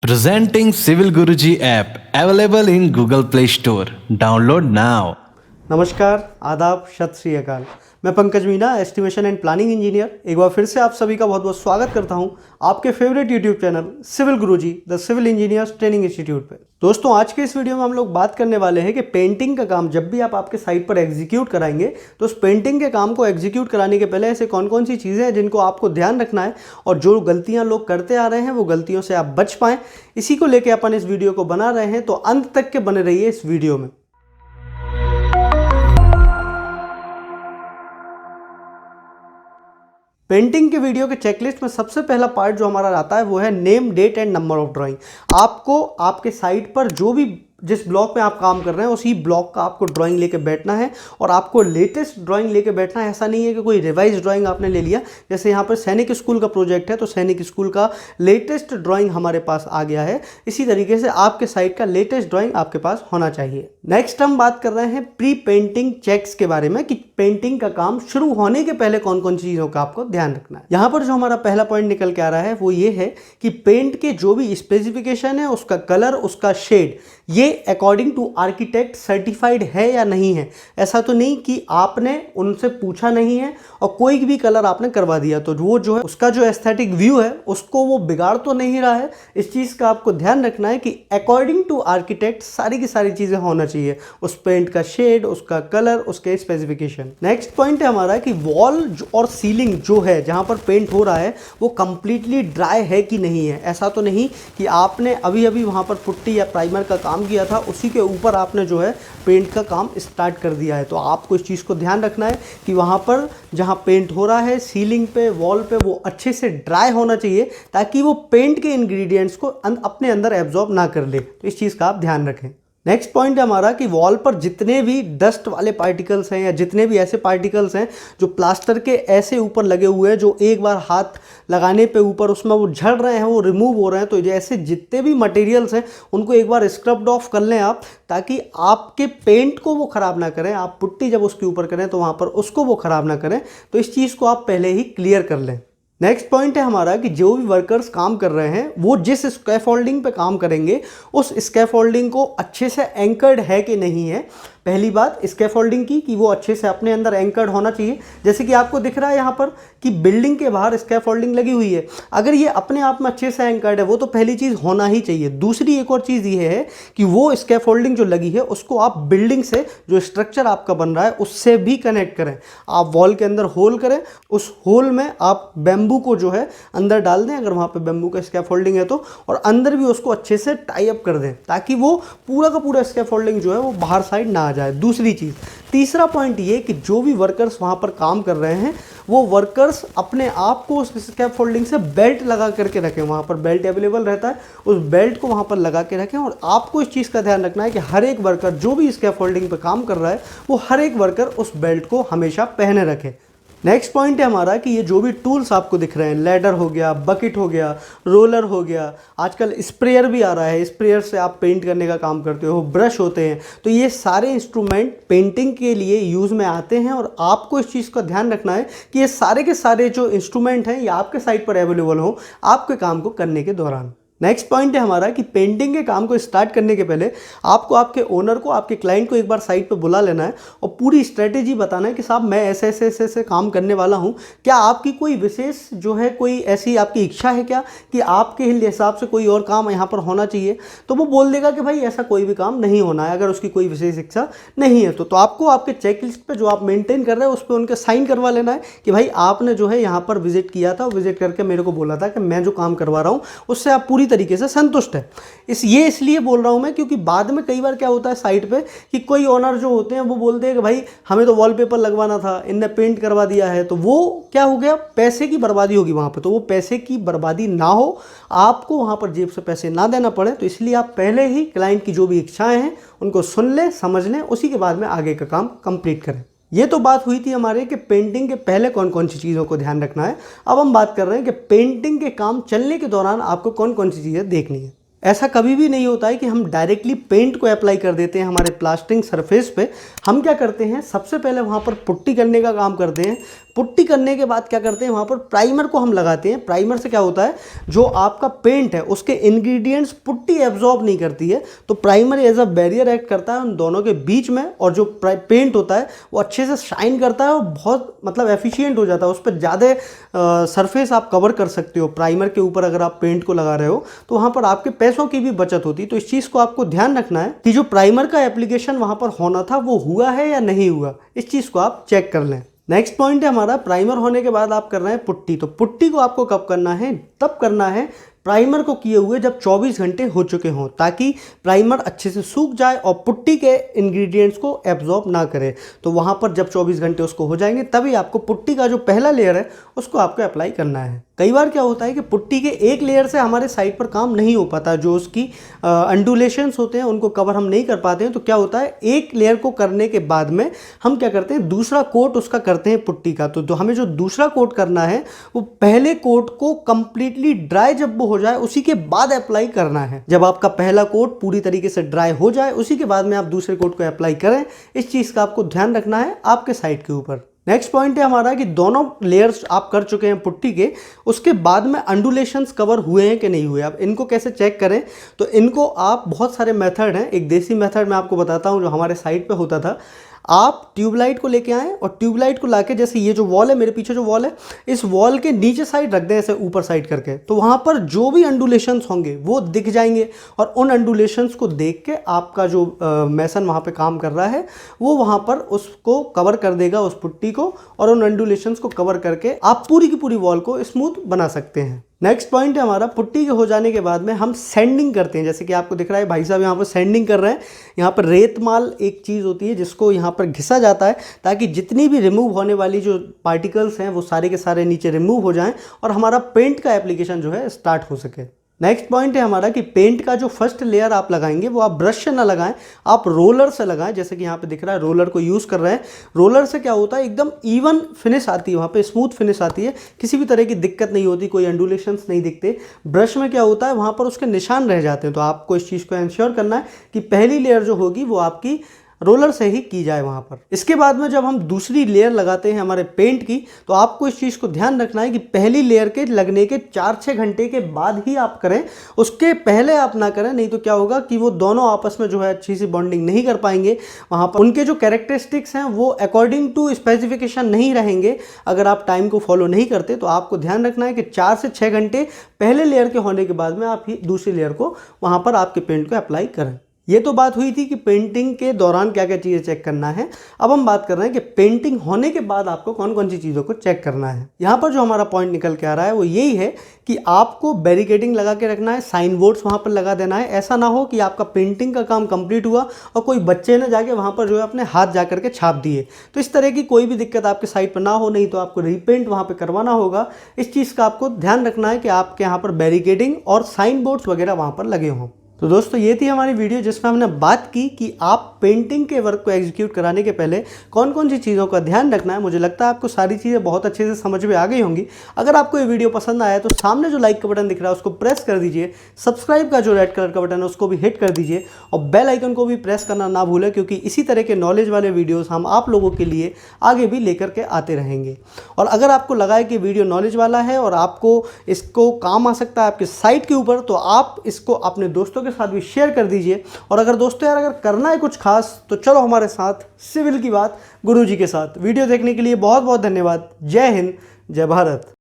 Presenting Civil Guruji app available in Google Play Store. Download now. नमस्कार, आदाब, सत श्री अकाल। मैं Pankaj Meena, estimation and planning engineer, एक बार फिर से आप सभी का बहुत बहुत स्वागत करता हूं आपके favourite YouTube channel civil Guruji the civil engineers training institute पे। दोस्तों, आज के इस वीडियो में हम लोग बात करने वाले हैं कि पेंटिंग का काम जब भी आप आपके साइट पर एग्जीक्यूट कराएंगे तो उस पेंटिंग के काम को एग्जीक्यूट कराने के पहले ऐसे कौन कौन सी चीज़ें हैं जिनको आपको ध्यान रखना है और जो गलतियाँ लोग करते आ रहे हैं वो गलतियों से आप बच पाएँ, इसी को लेकर अपन इस वीडियो को बना रहे हैं। तो अंत तक के बने रहिए इस वीडियो में। पेंटिंग के वीडियो के चेकलिस्ट में सबसे पहला पार्ट जो हमारा आता है वो है name, date and number of drawing. आपको आपके साइट पर जो भी जिस ब्लॉक में आप काम कर रहे हैं उसी ब्लॉक का आपको ड्राइंग लेके बैठना है और आपको लेटेस्ट ड्राइंग लेके बैठना है। ऐसा नहीं है कि कोई रिवाइज ड्राइंग आपने ले लिया। जैसे यहाँ पर सैनिक स्कूल का प्रोजेक्ट है तो सैनिक स्कूल का लेटेस्ट ड्राइंग हमारे पास आ गया है, इसी तरीके से आपके साइट का लेटेस्ट ड्राइंग आपके पास होना चाहिए। नेक्स्ट हम बात कर रहे हैं प्री पेंटिंग चेक्स के बारे में कि पेंटिंग का काम शुरू होने के पहले कौन कौन सी चीज़ों का आपको ध्यान रखना है। यहाँ पर जो हमारा पहला पॉइंट निकल के आ रहा है वो ये है कि पेंट के जो भी स्पेसिफिकेशन है, उसका कलर, उसका शेड, ये अकॉर्डिंग टू आर्किटेक्ट सर्टिफाइड है या नहीं है। ऐसा तो नहीं कि आपने उनसे पूछा नहीं है और कोई भी कलर आपने करवा दिया तो वो जो है उसका जो एस्थेटिक व्यू है उसको वो बिगाड़ तो नहीं रहा है। इस चीज़ का आपको ध्यान रखना है कि अकॉर्डिंग टू आर्किटेक्ट सारी की सारी चीज़ें होना चाहिए, उस पेंट का शेड, उसका कलर, उसके स्पेसिफिकेशन। नेक्स्ट पॉइंट है हमारा कि वॉल और सीलिंग जो है जहाँ पर पेंट हो रहा है वो कंप्लीटली ड्राई है कि नहीं है। ऐसा तो नहीं कि आपने अभी अभी वहाँ पर पुट्टी या प्राइमर का काम किया था, उसी के ऊपर आपने जो है पेंट का काम स्टार्ट कर दिया है। तो आपको इस चीज़ को ध्यान रखना है कि वहाँ पर जहाँ पेंट हो रहा है, सीलिंग पे, वॉल पे, वो अच्छे से ड्राई होना चाहिए ताकि वो पेंट के इंग्रेडिएंट्स को अपने अंदर एब्जॉर्ब ना कर ले। तो इस चीज़ का आप ध्यान रखें। नेक्स्ट पॉइंट है हमारा कि वॉल पर जितने भी डस्ट वाले पार्टिकल्स हैं या जितने भी ऐसे पार्टिकल्स हैं जो प्लास्टर के ऐसे ऊपर लगे हुए हैं, जो एक बार हाथ लगाने पे ऊपर उसमें वो झड़ रहे हैं, वो रिमूव हो रहे हैं, तो ऐसे जितने भी मटेरियल्स हैं उनको एक बार स्क्रब्ड ऑफ कर लें आप, ताकि आपके पेंट को वो ख़राब ना करें। आप पुट्टी जब उसके ऊपर करें तो वहाँ पर उसको वो ख़राब ना करें। तो इस चीज़ को आप पहले ही क्लियर कर लें। नेक्स्ट पॉइंट है हमारा कि जो भी वर्कर्स काम कर रहे हैं वो जिस स्कैफोल्डिंग पे काम करेंगे उस स्कैफोल्डिंग को अच्छे से एंकर्ड है कि नहीं है। पहली बात स्कैफोल्डिंग की कि वो अच्छे से अपने अंदर एंकर्ड होना चाहिए। जैसे कि आपको दिख रहा है यहाँ पर कि बिल्डिंग के बाहर स्कैफोल्डिंग लगी हुई है, अगर ये अपने आप में अच्छे से एंकर्ड है वो तो पहली चीज़ होना ही चाहिए। दूसरी एक और चीज़ ये है कि वो स्कैफोल्डिंग जो लगी है उसको आप बिल्डिंग से, जो स्ट्रक्चर आपका बन रहा है उससे भी कनेक्ट करें। आप वॉल के अंदर होल करें, उस होल में आप बैम्बू को जो है अंदर डाल दें, अगर वहाँ पे बैम्बू का स्कैफोल्डिंग है तो, और अंदर भी उसको अच्छे से टाई अप कर दें ताकि वो पूरा का पूरा स्कैफोल्डिंग जो है वो बाहर साइड ना आ जाए। दूसरी चीज़, तीसरा पॉइंट ये कि जो भी वर्कर्स वहाँ पर काम कर रहे हैं वो वर्कर्स अपने आप को उस स्कैफोल्डिंग से बेल्ट लगा करके रखें। वहाँ पर बेल्ट अवेलेबल रहता है, उस बेल्ट को वहाँ पर लगा के रखें। और आपको इस चीज़ का ध्यान रखना है कि हर एक वर्कर जो भी स्कैफोल्डिंग पे काम कर रहा है वो हर एक वर्कर उस बेल्ट को हमेशा पहने रखे। नेक्स्ट पॉइंट है हमारा कि ये जो भी टूल्स आपको दिख रहे हैं, लैडर हो गया, बकेट हो गया, रोलर हो गया, आजकल स्प्रेयर भी आ रहा है, स्प्रेयर से आप पेंट करने का काम करते हो, ब्रश होते हैं, तो ये सारे इंस्ट्रूमेंट पेंटिंग के लिए यूज़ में आते हैं। और आपको इस चीज़ का ध्यान रखना है कि ये सारे के सारे जो इंस्ट्रूमेंट हैं ये आपके साइट पर अवेलेबल हो आपके काम को करने के दौरान। नेक्स्ट पॉइंट है हमारा कि पेंटिंग के काम को स्टार्ट करने के पहले आपको आपके ओनर को, आपके क्लाइंट को एक बार साइट पे बुला लेना है और पूरी स्ट्रेटेजी बताना है कि साहब मैं ऐसे ऐसे ऐसे ऐसे काम करने वाला हूँ, क्या आपकी कोई विशेष जो है कोई ऐसी आपकी इच्छा है क्या कि आपके हिसाब से कोई और काम यहाँ पर होना चाहिए। तो वो बोल देगा कि भाई ऐसा कोई भी काम नहीं होना है अगर उसकी कोई विशेष इच्छा नहीं है। तो आपको आपके चेक लिस्ट पर जो आप मेंटेन कर रहे हैं उस पर उनके साइन करवा लेना है कि भाई आपने जो है यहाँ पर विजिट किया था, विजिट करके मेरे को बोला था कि मैं जो काम करवा रहा हूँ उससे आप पूरी तरीके से संतुष्ट है। इसलिए बोल रहा हूं मैं क्योंकि बाद में कई बार क्या होता है साइट पे कि कोई ओनर जो होते हैं वो बोलते हैं कि भाई हमें तो वॉलपेपर लगवाना था, इनने पेंट करवा दिया है, तो वो क्या हो गया, पैसे की बर्बादी होगी वहां पे। तो वो पैसे की बर्बादी ना हो, आपको वहां पर जेब से पैसे ना देना पड़े, तो इसलिए आप पहले ही क्लाइंट की जो भी इच्छाएं हैं उनको सुन लें, समझ लें, उसी के बाद में आगे का काम कंप्लीट करें। ये तो बात हुई थी हमारे कि पेंटिंग के पहले कौन कौन सी चीज़ों को ध्यान रखना है। अब हम बात कर रहे हैं कि पेंटिंग के काम चलने के दौरान आपको कौन कौन सी चीज़ें देखनी है। ऐसा कभी भी नहीं होता है कि हम डायरेक्टली पेंट को अप्लाई कर देते हैं हमारे प्लास्टरिंग सरफेस पे। हम क्या करते हैं, सबसे पहले वहाँ पर पुट्टी करने का काम करते हैं। पुट्टी करने के बाद क्या करते हैं, वहाँ पर प्राइमर को हम लगाते हैं। प्राइमर से क्या होता है, जो आपका पेंट है उसके इंग्रेडिएंट्स पुट्टी एब्जॉर्ब नहीं करती है, तो primer as a barrier act करता है उन दोनों के बीच में, और जो पेंट होता है वो अच्छे से शाइन करता है और बहुत मतलब एफिशिएंट हो जाता है। उस पर ज़्यादा सरफेस आप कवर कर सकते हो। प्राइमर के ऊपर अगर आप पेंट को लगा रहे हो तो वहाँ पर आपके पैसों की भी बचत होती है। तो इस चीज़ को आपको ध्यान रखना है कि जो प्राइमर का एप्लीकेशन वहाँ पर होना था वो हुआ है या नहीं हुआ, इस चीज़ को आप चेक कर लें। नेक्स्ट पॉइंट है हमारा, प्राइमर होने के बाद आप कर रहे हैं पुट्टी। तो पुट्टी को आपको कब करना है, तब करना है प्राइमर को किए हुए जब 24 घंटे हो चुके हों, ताकि प्राइमर अच्छे से सूख जाए और पुट्टी के इंग्रेडिएंट्स को एब्जॉर्ब ना करे। तो वहाँ पर जब 24 घंटे उसको हो जाएंगे तभी आपको पुट्टी का जो पहला लेयर है उसको आपको अप्लाई करना है। कई बार क्या होता है कि पुट्टी के एक लेयर से हमारे साइड पर काम नहीं हो पाता, जो उसकी अंडुलेशंस होते हैं उनको कवर हम नहीं कर पाते हैं। तो क्या होता है, एक लेयर को करने के बाद में हम क्या करते हैं, दूसरा कोट उसका करते हैं पुट्टी का। तो हमें जो दूसरा कोट करना है वो पहले कोट को कंप्लीटली ड्राई जब वो हो जाए उसी के बाद अप्लाई करना है। जब आपका पहला कोट पूरी तरीके से ड्राई हो जाए उसी के बाद में आप दूसरे कोट को अप्लाई करें। इस चीज़ का आपको ध्यान रखना है आपके साइड के ऊपर। नेक्स्ट पॉइंट है हमारा कि दोनों लेयर्स आप कर चुके हैं पुट्टी के, उसके बाद में अंडुलेशंस कवर हुए हैं कि नहीं हुए। अब इनको कैसे चेक करें, तो इनको आप, बहुत सारे मेथड हैं। एक देसी मेथड मैं आपको बताता हूं जो हमारे साइट पे होता था। आप ट्यूबलाइट को लेके आएँ और ट्यूबलाइट को लाके, जैसे ये जो वॉल है, मेरे पीछे जो वॉल है, इस वॉल के नीचे साइड रख दें ऐसे ऊपर साइड करके, तो वहाँ पर जो भी अंडुलेशंस होंगे वो दिख जाएंगे। और उन अंडुलेशंस को देख के आपका जो मेसन वहाँ पे काम कर रहा है वो वहाँ पर उसको कवर कर देगा, उस पुट्टी को, और उन अंडुलेशंस को कवर करके आप पूरी की पूरी वॉल को स्मूथ बना सकते हैं। नेक्स्ट पॉइंट है हमारा, पुट्टी के हो जाने के बाद में हम सैंडिंग करते हैं। जैसे कि आपको दिख रहा है भाई साहब यहाँ पर सैंडिंग कर रहे हैं। यहाँ पर रेतमाल एक चीज़ होती है जिसको यहाँ पर घिसा जाता है, ताकि जितनी भी रिमूव होने वाली जो पार्टिकल्स हैं वो सारे के सारे नीचे रिमूव हो जाएं और हमारा पेंट का एप्लीकेशन जो है स्टार्ट हो सके। नेक्स्ट पॉइंट है हमारा कि पेंट का जो फर्स्ट लेयर आप लगाएंगे वो आप ब्रश से ना लगाएं, आप रोलर से लगाएं। जैसे कि यहाँ पे दिख रहा है रोलर को यूज़ कर रहे हैं। रोलर से क्या होता है, एकदम इवन फिनिश आती है, वहाँ पे स्मूथ फिनिश आती है, किसी भी तरह की दिक्कत नहीं होती, कोई अंडुलेशंस नहीं दिखते। ब्रश में क्या होता है, वहाँ पर उसके निशान रह जाते हैं। तो आपको इस चीज़ को इंश्योर करना है कि पहली लेयर जो होगी वो आपकी रोलर से ही की जाए वहाँ पर। इसके बाद में जब हम दूसरी लेयर लगाते हैं हमारे पेंट की, तो आपको इस चीज़ को ध्यान रखना है कि पहली लेयर के लगने के 4-6 घंटे के बाद ही आप करें, उसके पहले आप ना करें। नहीं तो क्या होगा कि वो दोनों आपस में जो है अच्छी सी बॉन्डिंग नहीं कर पाएंगे। वहाँ पर उनके जो कैरेक्टरिस्टिक्स हैं वो अकॉर्डिंग टू स्पेसिफिकेशन नहीं रहेंगे अगर आप टाइम को फॉलो नहीं करते। तो आपको ध्यान रखना है कि 4 से 6 घंटे पहले लेयर के होने के बाद में आप ही दूसरी लेयर को वहाँ पर आपके पेंट को अप्लाई करें। ये तो बात हुई थी कि पेंटिंग के दौरान क्या क्या चीज़ें चेक करना है। अब हम बात कर रहे हैं कि पेंटिंग होने के बाद आपको कौन कौन सी चीज़ों को चेक करना है। यहाँ पर जो हमारा पॉइंट निकल के आ रहा है वो यही है कि आपको बैरिकेडिंग लगा के रखना है, साइन बोर्ड्स वहाँ पर लगा देना है। ऐसा ना हो कि आपका पेंटिंग का काम कंप्लीट हुआ और कोई बच्चे ने जाके वहाँ पर जो है अपने हाथ जा करके छाप दिए। तो इस तरह की कोई भी दिक्कत आपके साइट पर ना हो, नहीं तो आपको रीपेंट वहाँ पर करवाना होगा। इस चीज़ का आपको ध्यान रखना है कि आपके यहाँ पर बैरिकेडिंग और साइन बोर्ड्स वगैरह वहाँ पर लगे हों। तो दोस्तों ये थी हमारी वीडियो जिसमें हमने बात की कि आप पेंटिंग के वर्क को एग्जीक्यूट कराने के पहले कौन कौन सी चीज़ों का ध्यान रखना है। मुझे लगता है आपको सारी चीज़ें बहुत अच्छे से समझ में आ गई होंगी। अगर आपको ये वीडियो पसंद आया तो सामने जो लाइक का बटन दिख रहा है उसको प्रेस कर दीजिए, सब्सक्राइब का जो रेड कलर का बटन है उसको भी हिट कर दीजिए और बेल आइकन को भी प्रेस करना ना भूलें, क्योंकि इसी तरह के नॉलेज वाले वीडियोज़ हम आप लोगों के लिए आगे भी लेकर के आते रहेंगे। और अगर आपको लगा है कि वीडियो नॉलेज वाला है और आपको इसको काम आ सकता है आपके साइट के ऊपर, तो आप इसको अपने दोस्तों के साथ भी शेयर कर दीजिए। और अगर दोस्तों यार अगर करना है कुछ खास तो चलो हमारे साथ सिविल की बात गुरुजी के साथ। वीडियो देखने के लिए बहुत बहुत धन्यवाद। जय हिंद, जय भारत।